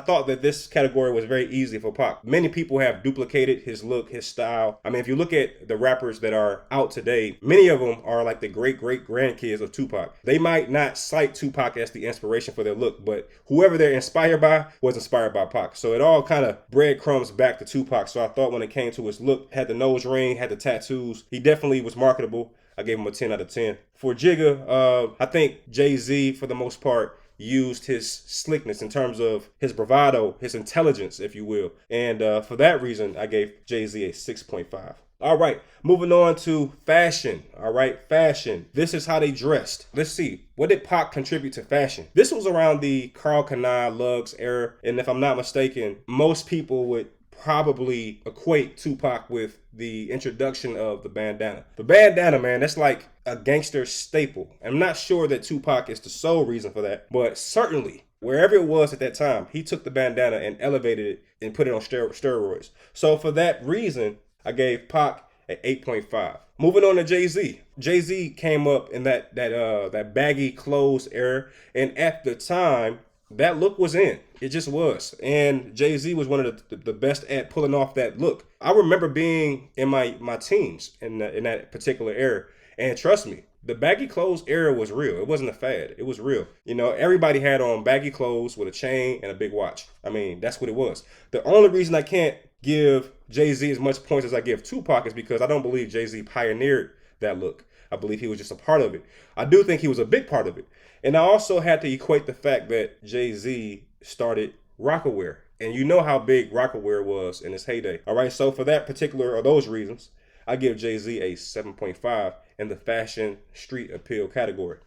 I thought that this category was very easy for Pac. Many people have duplicated his look, his style. I mean, if you look at the rappers that are out today, many of them are like the great grandkids of Tupac. They might not cite Tupac as the inspiration for their look, but whoever they're inspired by was inspired by Pac. So it all kind of breadcrumbs back to Tupac. So I thought when it came to his look, had the nose ring, had the tattoos, he definitely was marketable. I gave him a 10 out of 10. For Jigga, I think Jay-Z, for the most part, used his slickness in terms of his bravado, his intelligence, if you will. And for that reason, I gave Jay-Z a 6.5. All right, moving on to fashion. All right, fashion. This is how they dressed. Let's see. What did Pac contribute to fashion? This was around the Karl Kani, Lugs era. And if I'm not mistaken, most people would probably equate Tupac with the introduction of the bandana. The bandana, man, that's like a gangster staple. I'm not sure that Tupac is the sole reason for that, but certainly wherever it was at that time, he took the bandana and elevated it and put it on steroids. So for that reason, I gave Pac an 8.5. Moving on to Jay-Z. Jay-Z came up in that baggy clothes era, and at the time, that look was in. It just was. And Jay-Z was one of the best at pulling off that look. I remember being in my teens in that particular era. And trust me, the baggy clothes era was real. It wasn't a fad. It was real. You know, everybody had on baggy clothes with a chain and a big watch. I mean, that's what it was. The only reason I can't give Jay-Z as much points as I give Tupac is because I don't believe Jay-Z pioneered that look. I believe he was just a part of it. I do think he was a big part of it. And I also had to equate the fact that Jay-Z started Rocawear. And you know how big Rocawear was in its heyday. All right, so for that particular, or those reasons, I give Jay-Z a 7.5 in the fashion street appeal category.